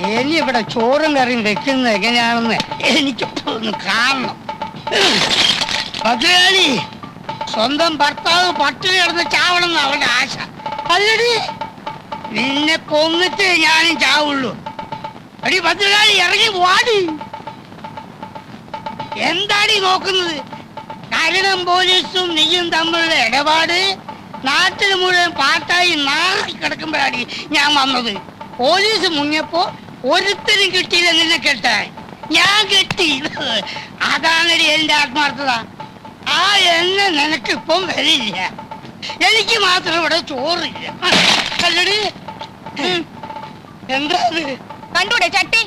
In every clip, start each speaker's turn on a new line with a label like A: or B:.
A: ഇനി ഇവിടെ ചോറും കറിയും വെക്കുന്നത് എങ്ങനെയാണെന്ന് എനിക്ക് ഒന്ന് കാണണം. ഭദ്രകാളി, സ്വന്തം ഭർത്താവ് പട്ടിണി കിടന്ന് ചാവണം അവന്റെ ആശ. അല്ലടി, നിന്നെ കൊന്നിട്ട് ഞാനും ചാവുള്ളൂ. അടി ഭദ്രകാളി, ഇറങ്ങി വാടി. എന്താടി നോക്കുന്നത്? കരുണം പോലീസും നീയും തമ്മിലുള്ള ഇടപാട് നാട്ടിൽ മുഴുവൻ പാട്ടായി നാറി കിടക്കുമ്പോഴാണ് ഞാൻ വന്നത്. പോലീസ് മുങ്ങിയപ്പോ ഒരുത്തരും കിട്ടിയില്ല നിന്നെ കെട്ടാൻ. ഞാൻ കെട്ടി. അതാണടി എന്റെ ആത്മാർത്ഥത. ആ എണ്ണ നിനക്കിപ്പം വരില്ല. എനിക്ക് മാത്രം ഇവിടെ ചോറില്ല. അല്ലടി, എന്താ
B: കണ്ടൂടെ ചട്ടി?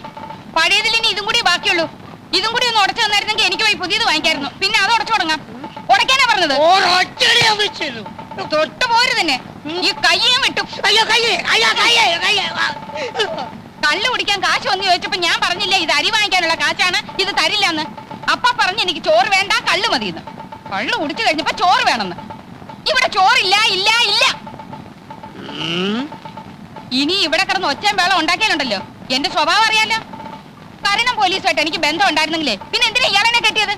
B: പഴയതിൽ ഇനി ഇതും കൂടി ബാക്കിയുള്ളൂ. ഇതും കൂടി ഒന്ന് ഉടച്ചു തന്നായിരുന്നെങ്കിൽ എനിക്ക് പോയി പുതിയത് വാങ്ങിക്കായിരുന്നു. പിന്നെ അത് ഉടച്ചു തുടങ്ങാം. ഉടക്കാനാ പറഞ്ഞത്. തൊട്ട് പോരു തന്നെ. ഈ കയ്യും വിട്ടു. കള്ളു കുടിക്കാൻ കാശ് വന്ന് ചോദിച്ചപ്പോ ഞാൻ പറഞ്ഞില്ലേ ഇത് അരി വാങ്ങിക്കാനുള്ള കാശാണ്, ഇത് തരില്ലെന്ന്. അപ്പ പറഞ്ഞ് എനിക്ക് ചോറ് വേണ്ട, കള്ളു മതിയെന്ന്. കള്ളു കുടിച്ചു കഴിഞ്ഞപ്പോ ചോറ് വേണമെന്ന്. ഇവിടെ ചോറില്ല, ഇല്ല, ഇല്ല. ഇനി ഇവിടെ കിടന്ന് ഒച്ചയും വേളം ഉണ്ടാക്കിയാലുണ്ടല്ലോ എന്റെ സ്വഭാവം അറിയാലോ. കരുണം പോലീസുമായിട്ട് എനിക്ക് ബന്ധം ഉണ്ടായിരുന്നെങ്കിലേ പിന്നെ എന്തിനാ ഇയാളെന്നെ കെട്ടിയത്?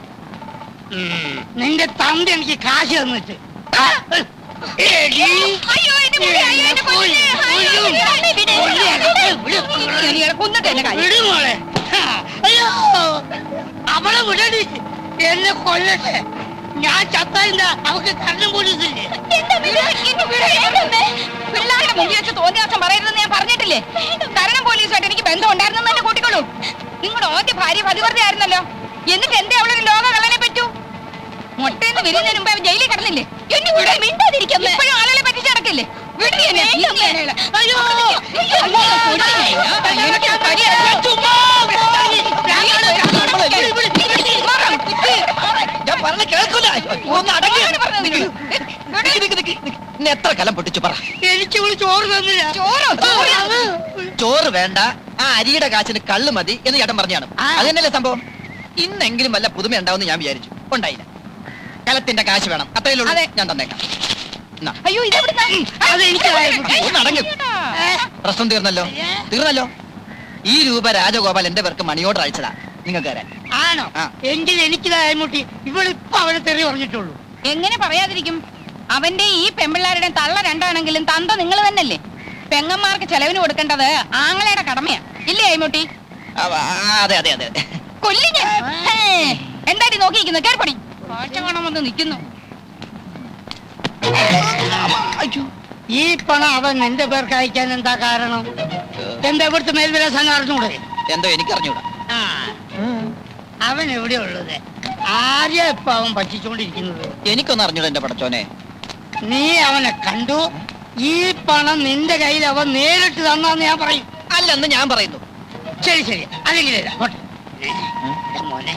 A: നിന്റെ തന്ത എനിക്ക് കാശ് തന്നിട്ട്. അവളെ വിടടി, എന്നെ കൊല്ലട്ടെ. ഞാൻ ചത്തല്ല, അവക്ക് കരുണം പോലീസില്ലേ.
B: പിള്ളേരുടെ മുമ്പിൽ വെച്ച് തോന്നിയാസം പറയരുതെന്ന് ഞാൻ പറഞ്ഞിട്ടില്ലേ? കരുണം പോലീസുമായിട്ട് എനിക്ക് ബന്ധം ഉണ്ടായിരുന്നെന്ന് തന്നെ കൂട്ടിക്കോളൂ. നിങ്ങളുടെ ആദ്യ ഭാര്യ പതിവ്രത ആയിരുന്നല്ലോ. എന്നിട്ട് എന്തേ അവളൊരു ലോക കളനെ പറ്റൂ? മുട്ടയെന്ന് വിരിയുന്നതിന് മുമ്പ് അവൻ ജയിലിൽ കിടന്നില്ലേ? ഇപ്പോഴും ആളുകളെ പറ്റിച്ച് നടക്കില്ലേ?
C: എത്ര കലം പൊട്ടിച്ചു പറ.
A: എനിക്ക് ചോറ് തന്നില്ല.
C: ചോറ് വേണ്ട, ആ അരിയുടെ കാശിന് കള്ളു മതി എന്ന് ചേട്ടൻ പറഞ്ഞാണ്. അതന്നെയല്ലേ സംഭവം. ഇന്നെങ്കിലും വല്ല പുതുമ ഉണ്ടാവുമെന്ന് ഞാൻ വിചാരിച്ചു. ഉണ്ടായില്ല. കലത്തിന്റെ കാശ് വേണം, അത്രയേ ഉള്ളൂ. ഞാൻ തന്നേക്കാം.
B: അയ്യോ,
C: പ്രശ്നം തീർന്നല്ലോ. ഈ രൂപ രാജഗോപാൽ എന്റെ പേർക്ക് മണി ഓർഡർ അയച്ചതാ നിങ്ങൾക്ക് തരാൻ.
A: ആണോ? എങ്കിൽ എനിക്കിതായ്മുട്ടി. ഇവളിപ്പോ അവനെ തെറി പറഞ്ഞിട്ടുള്ളൂ.
B: എങ്ങനെ പറയാതിരിക്കും? അവന്റെ ഈ പെമ്പിള്ളാരുടെ തള്ള രണ്ടാണെങ്കിലും തന്ത നിങ്ങൾ തന്നെയല്ലേ. പെങ്ങന്മാർക്ക് ചെലവിന് കൊടുക്കേണ്ടത് ആങ്ങളയുടെ കടമയാ, ഇല്ലേ അയ്മുട്ടി?
C: അതെ അതെ അതെ.
B: കൊല്ലിഞ്ഞ എന്താടി നോക്കിയിരിക്കുന്നു? കേൾപ്പൊടി കാഴ്ച കാണാൻ വന്ന് നിൽക്കുന്നു.
A: ഈ പണം അവൻ എന്റെ പേർക്ക് അയക്കാൻ എന്താ കാരണം? എന്താ ഇവിടുത്തെ മേൽവിലാസം അറിഞ്ഞൂടെ?
C: എന്തോ എനിക്കറിഞ്ഞൂടാ.
A: അവൻ എവിടെ ഉള്ളത്? ആരെയാ ഇപ്പൊ അവൻ പറ്റിച്ചോണ്ടിരിക്കുന്നത്?
C: എനിക്കൊന്നും അറിഞ്ഞൂടാ എന്റെ പടച്ചോനെ.
A: നീ അവനെ കണ്ടു? ഈ പണം നിന്റെ കയ്യിൽ അവൻ നേരിട്ട് തന്നാന്ന് ഞാൻ പറയും.
C: അല്ലെന്ന് ഞാൻ പറയുന്നു.
A: ശരി ശരി, അല്ലെങ്കിൽ മോനെ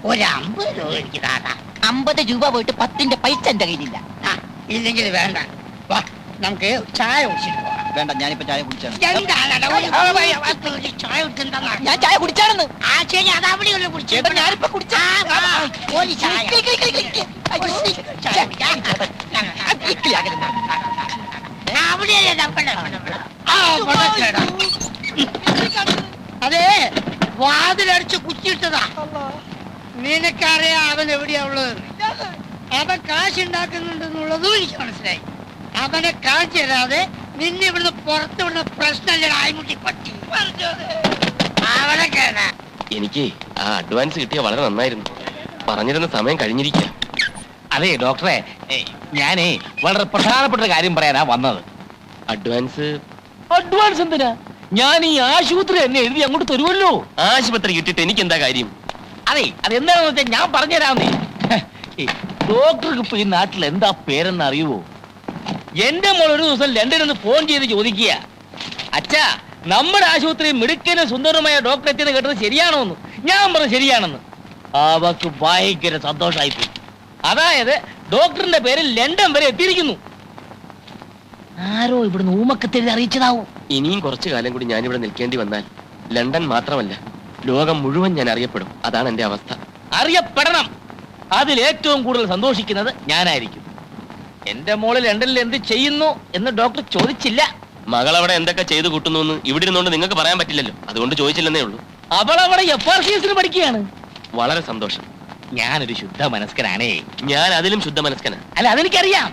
A: ഒരു 50 രൂപ എനിക്ക് താടാ.
C: 50 രൂപ പോയിട്ട് 10ന്റെ പൈസ എന്റെ കയ്യിലില്ല.
A: ഇല്ലെങ്കിൽ വേണ്ട, വാ നമുക്ക് ചായ കുടിച്ചിട്ട് പോകാം.
C: വേണ്ട, ഞാനിപ്പോ ചായ കുടിച്ചാണ്.
A: ഞാൻ ചായ കുടിച്ചാണെന്ന്. ആ ശരി, അത് അവിടെയുള്ള കുടിച്ചേട്ടാ. ഞാനിപ്പോ കുടിച്ചാ അതെ, വാതിലടിച്ച് കുറ്റിയിട്ടതാ. നിനക്കറിയാം അവൻ എവിടെയാ ഉള്ളത്. അവൻ കാശുണ്ടാക്കുന്നുണ്ടെന്നുള്ളതും എനിക്ക് മനസ്സിലായി. അവനെ കാണിച്ചു തരാതെ നിന്നെ ഇവിടുന്ന് പുറത്തു വിടുന്ന പ്രശ്നമല്ല. ആയിമുട്ടി പറ്റി അവനെ കേടാ.
D: എനിക്ക് ആ അഡ്വാൻസ് കിട്ടിയ വളരെ നന്നായിരുന്നു. പറഞ്ഞിരുന്ന സമയം കഴിഞ്ഞിരിക്കുക.
E: അതെ ഡോക്ടറെ, ഞാനേ വളരെ പ്രധാനപ്പെട്ട കാര്യം പറയാനാ വന്നത്.
D: അഡ്വാൻസ്
E: എന്തിനാ? ഞാൻ ഈ ആശുപത്രി എന്നെ എഴുതി അങ്ങോട്ട് തരുമല്ലോ.
D: ആശുപത്രി കിട്ടിയിട്ട് എനിക്ക് എന്താ കാര്യം?
E: അതെ, അതെന്താണെന്ന് വെച്ചാൽ ഞാൻ പറഞ്ഞുതരാന്നേ. ഡോക്ടർക്ക് ഇപ്പൊ ഈ നാട്ടിൽ എന്താ പേരെന്ന് അറിയുവോ? എന്റെ മോൾ ഒരു ദിവസം ലണ്ടനിൽ നിന്ന് ഫോൺ ചെയ്ത് ചോദിക്കുക, അച്ഛാ നമ്മുടെ ആശുപത്രി മിടുക്കനും സുന്ദരമായ ഡോക്ടർ എത്തിയെന്ന് കേട്ടത് ശരിയാണോ എന്ന്. ഞാൻ പറഞ്ഞു ശരിയാണെന്ന്. അവക്ക് ഭയങ്കര സന്തോഷമായിപ്പോയി. അതായത് ഡോക്ടറിന്റെ പേര് ലണ്ടൻ വരെ എത്തിയിരിക്കുന്നു. ആരോ ഇവിടുന്ന് ഊമക്കത്തെഴുതി അറിയിച്ചതാവും.
D: ഇനിയും കുറച്ചു കാലം കൂടി ഞാനിവിടെ നിൽക്കേണ്ടി വന്നാൽ ലണ്ടൻ മാത്രമല്ല ലോകം മുഴുവൻ ഞാൻ അറിയപ്പെടും. അതാണ് എന്റെ അവസ്ഥ.
E: അറിയപ്പെടണം. അതിൽ ഏറ്റവും കൂടുതൽ സന്തോഷിക്കുന്നത് ഞാനായിരിക്കും. എന്റെ മോള് ലണ്ടനിൽ എന്ത് ചെയ്യുന്നു എന്ന് ഡോക്ടർ ചോദിച്ചില്ല.
D: മകളവിടെ എന്തൊക്കെ ചെയ്തു കൂട്ടുന്നു എന്ന് ഇവിടെ ഇരുന്നുകൊണ്ട് നിങ്ങൾക്ക് പറയാൻ പറ്റില്ലല്ലോ, അതുകൊണ്ട് ചോദിച്ചില്ലെന്നേ ഉള്ളൂ.
E: അവളവിടെ FRCS പഠിക്കുകയാണ്.
D: വളരെ സന്തോഷം.
E: ഞാനൊരു ശുദ്ധ മനസ്കനാണേ.
D: ഞാൻ അതിലും ശുദ്ധ മനസ്കനാ.
E: അല്ല, അതെനിക്കറിയാം.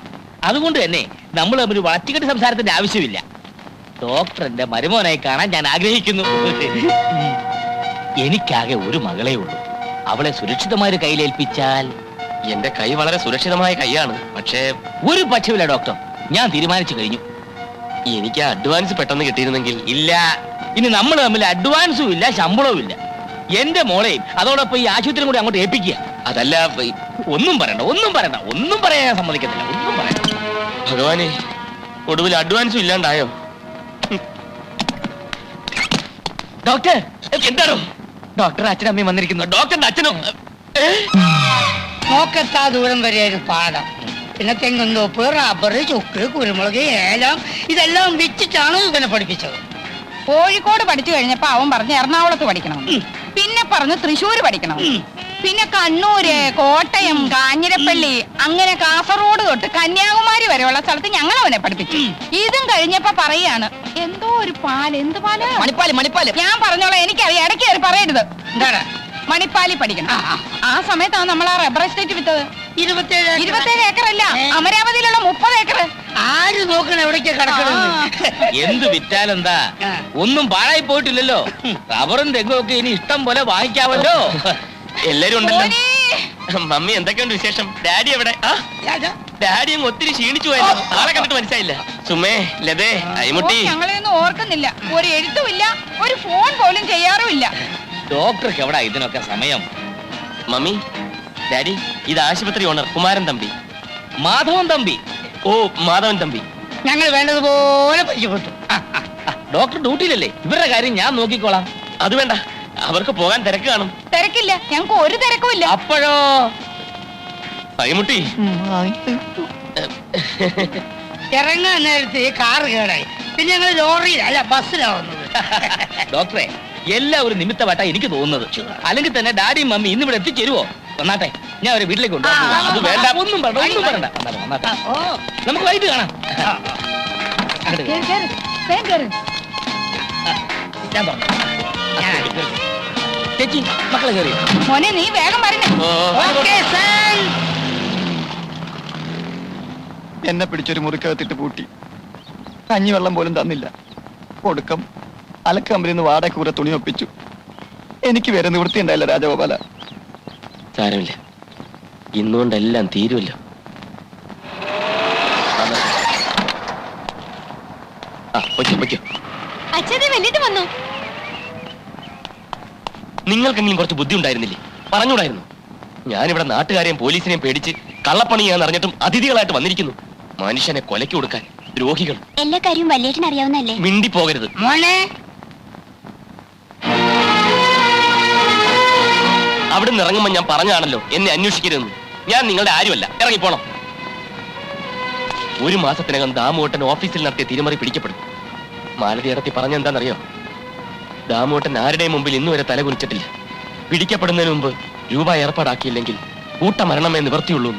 E: അതുകൊണ്ട് തന്നെ നമ്മൾ തമ്മിൽ വളച്ചുകെട്ടി സംസാരത്തിന്റെ ആവശ്യമില്ല. ഡോക്ടറിന്റെ മരുമോനായി കാണാൻ ഞാൻ ആഗ്രഹിക്കുന്നു. എനിക്കാകെ ഒരു മകളേ ഉള്ളൂ. അവളെ സുരക്ഷിതമായ കയ്യിലേൽപ്പിച്ചാൽ.
D: എന്റെ കൈ വളരെ സുരക്ഷിതമായ കൈയാണ്. പക്ഷേ
E: ഒരു പക്ഷമില്ല ഡോക്ടർ, ഞാൻ തീരുമാനിച്ചു കഴിഞ്ഞു.
D: എനിക്ക് അഡ്വാൻസ് പെട്ടെന്ന് കിട്ടിയിരുന്നെങ്കിൽ.
E: ഇല്ല, ഇനി നമ്മൾ തമ്മിൽ അഡ്വാൻസും ഇല്ല, ശമ്പളവും ഇല്ല. എന്റെ മോളെയും അതോടൊപ്പം ഈ ആശുപത്രിയും കൂടി അങ്ങോട്ട് ഏൽപ്പിക്കുക.
D: അതല്ല,
E: ഒന്നും പറയണ്ട, ഒന്നും പറയണ്ട, ഒന്നും പറയാൻ ഞാൻ സമ്മതിക്കത്തില്ല. ഒന്നും പറയണ്ട.
D: ഭഗവാനെ, ഒടുവിൽ അഡ്വാൻസും ഇല്ലാണ്ടായോ?
E: ഡോക്ടർ,
D: എന്താണോ?
E: ഡോക്ടർ അച്ഛനും അമ്മയും വന്നിരിക്കുന്നു.
D: ഡോക്ടറിന്റെ അച്ഛനും.
A: നോക്കെത്താ ദൂരം വരെ ഒരു പാടം, പിന്നെ തെങ്ങുന്തോപ്പ്, റബ്ബർ, ചുക്ക്, കുരുമുളക്, ഏലം ഇതെല്ലാം വിറ്റിട്ടാണ് ഇവനെ പഠിപ്പിച്ചത്.
B: കോഴിക്കോട് പഠിച്ചു കഴിഞ്ഞപ്പോ അവൻ പറഞ്ഞ് എറണാകുളത്ത് പഠിക്കണം, പിന്നെ പറഞ്ഞ് തൃശ്ശൂര് പഠിക്കണം, പിന്നെ കണ്ണൂര്, കോട്ടയം, കാഞ്ഞിരപ്പള്ളി, അങ്ങനെ കാസർഗോഡ് തൊട്ട് കന്യാകുമാരി വരെയുള്ള സ്ഥലത്ത് ഞങ്ങൾ അവനെ പഠിപ്പിച്ചു. ഇതും കഴിഞ്ഞപ്പോ പറയാണ് എന്തോ ഒരു പാല്, എന്ത് പാല്?
C: മണിപ്പാല്, മണിപ്പാല്.
B: ഞാൻ പറഞ്ഞോളാം, എനിക്കറിയാം, ഇടയ്ക്ക് കയറി പറയരുത്.
A: എന്താണ്?
B: മണിപ്പാലി പഠിക്കണം. ആ സമയത്താണ് നമ്മൾ ആ റബ്ബർ എസ്റ്റേറ്റ് വിറ്റത്. 27 ഏക്കറല്ല, അമരാവതിയിലുള്ള 30 ഏക്കർ.
A: ആര് നോക്കണം എവിടേക്കാ കിടക്കണമെന്ന്?
E: എന്ത് വിറ്റാലെന്താ, ഒന്നും പാഴായി പോയിട്ടില്ലല്ലോ. റബ്ബറും തെങ്ങും ഒക്കെ ഇനി ഇഷ്ടം പോലെ വാങ്ങിക്കാമല്ലോ.
D: എല്ലാരും ഉണ്ടല്ലോ. മമ്മി എന്തൊക്കെയുണ്ട് വിശേഷം? ഡാഡി എവിടെ? ഡാഡി അങ്ങ് ഒത്തിരി ക്ഷീണിച്ചു പോയല്ലോ. ആളെ കണ്ടിട്ട് മനസ്സിലായില്ല. സുമേ, ലതേ, അയ്മുട്ടി.
B: ഞങ്ങളെയൊന്നും ഓർക്കുന്നില്ല. ഒരു എഴുത്തുമില്ല, ഒരു ഫോൺ പോലും ചെയ്യാറുമില്ല.
E: ഡോക്ടർക്ക് എവിടാ ഇതിനൊക്കെ സമയം?
D: മമ്മി, ഡാഡി, ഇത് ആശുപത്രി ഓണർ കുമാരൻ തമ്പി.
E: മാധവൻ തമ്പി.
D: ഓ, മാധവൻ തമ്പി.
A: ഞങ്ങൾ വേണ്ടതുപോലെ പരിചയപ്പെട്ടു.
E: ഡോക്ടർ ഡ്യൂട്ടിയിലല്ലേ, ഇവരുടെ കാര്യം ഞാൻ നോക്കിക്കോളാം.
D: അത് വേണ്ട, അവർക്ക് പോകാൻ തിരക്ക് കാണും.
B: തിരക്കില്ല, ഞങ്ങൾക്ക് ഒരു തിരക്കുമില്ല.
E: അപ്പോഴോ?
D: അയ്മുട്ടി,
A: ഇറങ്ങാൻ നേരത്തെ കാറ് കേടായി, പിന്നെ ഞങ്ങൾ ലോറിയിൽ അല്ല ബസ്സിലാവുന്നത്.
E: ഡോക്ടറെ, എല്ലാം ഒരു നിമിത്തമായിട്ടാ എനിക്ക് തോന്നുന്നത്. അല്ലെങ്കിൽ തന്നെ ഡാഡിയും മമ്മി ഇന്ന് ഇവിടെ എത്തിച്ചേരുവോ? വന്നാട്ടെ, ഞാൻ അവരെ വീട്ടിലേക്ക് കൊണ്ടുപോകാം.
D: അത് വേണ്ട.
E: ഒന്നും പറയണ്ട, ഒന്നും പറയണ്ട. വന്നാട്ടെ. നമുക്ക് വൈകിട്ട് കാണാം. അങ്ങോട്ട്
B: കേറ്, കേറ്, വേഗം കേറ്.
E: ഞാൻ പറഞ്ഞു. ചേച്ചി, മക്കളെ കയറി.
B: മോനെ, നീ വേഗം വരണേ.
A: Okay, sir.
C: എന്നെ പിടിച്ചൊരു മുറിക്കകത്തിട്ട് പൂട്ടി. കഞ്ഞിവെള്ളം പോലും തന്നില്ല. ഒടുക്കം അലക്കമ്പരിൽ നിന്ന് വാടക കൂടെ തുണി ഒപ്പിച്ചു. എനിക്ക് വേറെ നിവൃത്തി ഉണ്ടായില്ല രാജഗോപാല.
D: സാരമില്ല, ഇന്നുകൊണ്ടെല്ലാം തീരുമല്ലോ.
B: അച്ഛനെ വെല്ലിട്ട് വന്നു.
D: നിങ്ങൾക്കെങ്കിലും കുറച്ച് ബുദ്ധി ഉണ്ടായിരുന്നില്ലേ? പറഞ്ഞൂടായിരുന്നു? ഞാനിവിടെ നാട്ടുകാരെയും പോലീസിനെയും പേടിച്ച് കള്ളപ്പണി ചെയ്യാന്ന് അറിഞ്ഞിട്ടും അതിഥികളായിട്ട് വന്നിരിക്കുന്നു. മനുഷ്യനെ കൊലയ്ക്ക് കൊടുക്കാൻ ദ്രോഹികൾ.
F: എല്ലാ കാര്യവും വല്യേട്ടൻ അറിയാവുന്നല്ലേ?
D: മിണ്ടി പോകരുത്.
A: മോനെ,
D: അവിടുന്ന് ഇറങ്ങുമ്പോൾ ഞാൻ പറഞ്ഞാണല്ലോ എന്നെ അന്വേഷിക്കരുതെന്ന്. ഞാൻ നിങ്ങളുടെ ആരുമല്ല, ഇറങ്ങിപ്പോണം. 1 മാസത്തിനകം ദാമുവേട്ടൻ ഓഫീസിൽ നടത്തിയ തിരിമറി പിടിക്കപ്പെടും. മാലതി ഇടത്തി പറഞ്ഞെന്താണെന്നറിയോ? ദാമുവേട്ടൻ ആരുടെയും മുമ്പിൽ ഇന്നുവരെ തല കുനിച്ചിട്ടില്ല. പിടിക്കപ്പെടുന്നതിന് മുമ്പ് രൂപ ഏർപ്പാടാക്കിയില്ലെങ്കിൽ കൂട്ടമരണമേ നിവർത്തിയുള്ളൂ.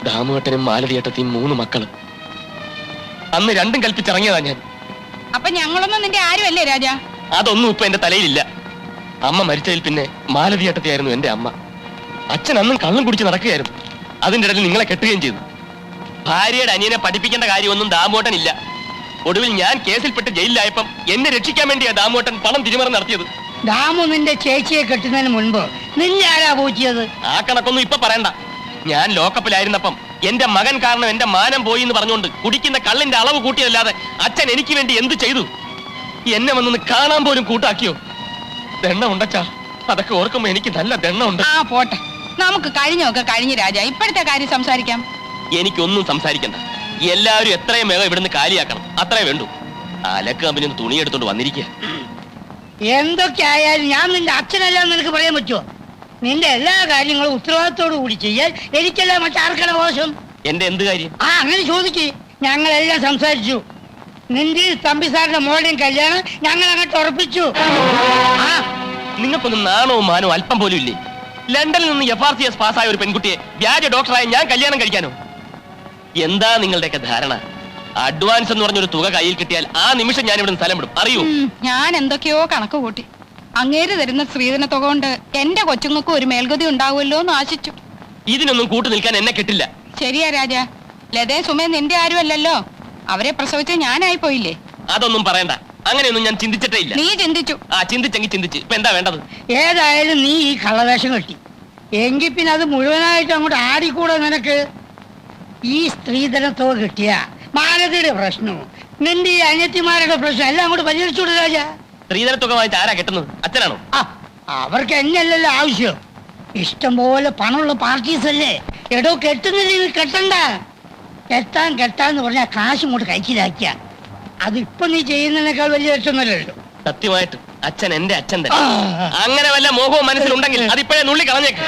D: ദാമുവേട്ടനും മാലതിയേട്ടത്തെയും 3 മക്കളും. അന്ന് രണ്ടും കൽപ്പിച്ചിറങ്ങിയതാ ഞാൻ.
B: അപ്പൊ ഞങ്ങളൊന്നും നിന്റെ ആരുമല്ലേ രാജാ?
D: അതൊന്നും ഇപ്പൊ എന്റെ തലയിലില്ല. അമ്മ മരിച്ചതിൽ പിന്നെ മാലതിയേട്ടത്തെയായിരുന്നു എന്റെ അമ്മ. അച്ഛൻ അന്നും കള്ളം കുടിച്ച് നടക്കുകയായിരുന്നു. അതിന്റെ ഇടയിൽ നിങ്ങളെ കെട്ടുകയും ചെയ്തു. ഭാര്യയുടെ അനിയനെ പഠിപ്പിക്കേണ്ട കാര്യമൊന്നും ദാമോട്ടൻ ഇല്ല. ഒടുവിൽ ഞാൻ കേസിൽപ്പെട്ട് ജയിലിലായപ്പം എന്നെ രക്ഷിക്കാൻ വേണ്ടിയാ ദാമോട്ടൻ പണം തിരിമറി നടത്തിയത്.
A: ദാമു നിന്റെ ചേച്ചിയെ കെട്ടുന്നതിന് മുൻപ് നിന്നെ ആരാ പൂച്ചിയത്?
D: ആ കണക്കൊന്നും ഇപ്പൊ പറയണ്ട. ഞാൻ ലോക്കപ്പിലായിരുന്നപ്പം എന്റെ മകൻ കാരണം എന്റെ മാനം പോയി എന്ന് പറഞ്ഞുകൊണ്ട് കുടിക്കുന്ന കള്ളിന്റെ അളവ് കൂട്ടിയതല്ലാതെ അച്ഛൻ എനിക്ക് വേണ്ടി എന്ത് ചെയ്തു? എന്നെ വന്നൊന്ന് കാണാൻ പോലും കൂട്ടാക്കിയോ? ദണ്ണ ഉണ്ടച്ചാ, അതൊക്കെ ഓർക്കുമ്പോ എനിക്ക് നല്ല ദണ്ണ ഉണ്ട്.
B: ആ പോട്ടെ, നമുക്ക് കഴിഞ്ഞൊക്കെ കഴിഞ്ഞ് രാജാ. ഇപ്പോഴത്തെ കാര്യം സംസാരിക്കാം.
D: എനിക്കൊന്നും സംസാരിക്കണ്ട. എല്ലാവരും എത്രയും വേഗം ഇവിടുന്ന് കാലിയാക്കണം, അത്രേ വേണ്ടു. അലക്ക് കമ്പനി തുണി എടുത്തോണ്ട് വന്നിരിക്കുക.
A: എന്തൊക്കെ ആയാലും ഞാൻ നിന്റെ അച്ഛനല്ലാന്ന് നിനക്ക് പറയാൻ പറ്റുമോ? നിന്റെ എല്ലാ കാര്യങ്ങളും ഉത്തരവാദിത്തോടു കൂടി ചെയ്യാൻ എനിക്കല്ല മറ്റാർക്കട മോശം.
D: എന്റെ എന്ത് കാര്യം?
A: അങ്ങനെ ചോദിക്ക്. ഞങ്ങളെല്ലാം സംസാരിച്ചു. നിന്റെ തമ്പി സാറിന്റെ മോളുടെയും കല്യാണം ഞങ്ങൾ അങ്ങോട്ട് ഉറപ്പിച്ചു.
D: നിങ്ങൾക്കൊന്നും നാണവും മാനവും അല്പം പോലും ഇല്ലേ? ലണ്ടനിൽ നിന്ന് FRCS പാസ്സായ ഒരു പെൺകുട്ടിയെ വ്യാജ ഡോക്ടറായ ഞാൻ കല്യാണം കഴിക്കാനോ? എന്താ നിങ്ങളുടെയൊക്കെ ധാരണ? അഡ്വാൻസ് എന്ന് പറഞ്ഞൊരു തുക കയ്യിൽ കിട്ടിയാൽ ആ നിമിഷം ഞാൻ ഇവിടെ സ്ഥലം വിടും, അറിയൂ?
B: ഞാൻ എന്തൊക്കെയോ കണക്ക് കൂട്ടി. അങ്ങേര് തരുന്ന സ്ത്രീധന തുക കൊണ്ട് എന്റെ കൊച്ചുങ്ങൾക്കും ഒരു മേൽഗതി ഉണ്ടാവുമല്ലോ എന്ന് ആശിച്ചു.
D: ഇതിനൊന്നും കൂട്ടു നിൽക്കാൻ എന്നെ കിട്ടില്ല.
B: ശരിയാ രാജ, ലതേ സുമേ നിന്റെ ആരും അല്ലല്ലോ. അവരെ പ്രസവിച്ച ഞാനായി പോയില്ലേ?
D: അതൊന്നും പറയണ്ട, അങ്ങനെയൊന്നും ഞാൻ ചിന്തിച്ചിട്ടേ ഇല്ല.
B: നീ ചിന്തിച്ചു.
D: ചിന്തിച്ചെങ്കിൽ ചിന്തിച്ച് ഇപ്പൊ എന്താ വേണ്ടത്?
A: ഏതായാലും നീ ഈ കള്ളവേഷം കെട്ടി, എങ്കിൽ പിന്നെ അത് മുഴുവനായിട്ട് അങ്ങോട്ട് ആടിക്കൂടെ നിനക്ക്? ഈ സ്ത്രീധനത്തുക കിട്ടിയ മാനതയുടെ പ്രശ്നവും നിന്റെ ഈ അനിയത്തിമാരുടെ പ്രശ്നം എല്ലാം അങ്ങോട്ട് പരിഹരിച്ചൂടെ രാജ?
D: സ്ത്രീധന തുക വാങ്ങിച്ച് ആരാ കെട്ടുന്നത്? അച്ഛനാണോ?
A: അവർക്ക് എന്നല്ലല്ലോ ആവശ്യം, ഇഷ്ടം പോലെ പണമുള്ള പാർട്ടീസ് അല്ലേ. എടോ കെട്ടുന്നില്ലെങ്കിൽ കെട്ടണ്ട. കെട്ടാന്ന് പറഞ്ഞാൽ കാശ് ഇങ്ങോട്ട് കൈക്കിലാക്കിയ അതിപ്പോ നീ ചെയ്യുന്നതിനേക്കാൾ വലിയ രക്ഷമല്ലല്ലോ.
D: സത്യമായിട്ട് അച്ഛൻ എന്റെ അച്ഛൻ തന്നെ. അങ്ങനെ വല്ല മോഹവും മനസ്സിലുണ്ടെങ്കിൽ അതിപ്പോഴേ നുള്ളി കളഞ്ഞേക്ക്.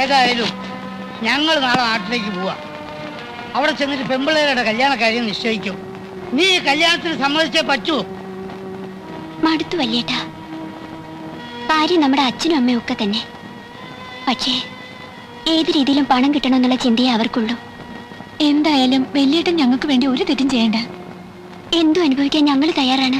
A: ഏതായാലും ഞങ്ങൾ നാളെ നാട്ടിലേക്ക് പോവാ. അവിടെ ചെന്നിട്ട് പെമ്പിള്ളേരുടെ കല്യാണ കാര്യം നിശ്ചയിക്കും. നീ കല്യാണത്തിന് സമ്മതിച്ചേ പറ്റൂ.
F: മടുത്തു വല്യേട്ടാ. കാര്യം നമ്മുടെ അച്ഛനും അമ്മയും ഒക്കെ തന്നെ. പക്ഷേ ഏത് രീതിയിലും പണം കിട്ടണമെന്നുള്ള ചിന്തയെ അവർക്കുള്ളൂ.
B: എന്തായാലും വലിയേട്ടൻ ഞങ്ങൾക്ക് വേണ്ടി ഒരു തെറ്റും ചെയ്യണ്ട.
F: എന്തും അനുഭവിക്കാൻ ഞങ്ങൾ തയ്യാറാണ്.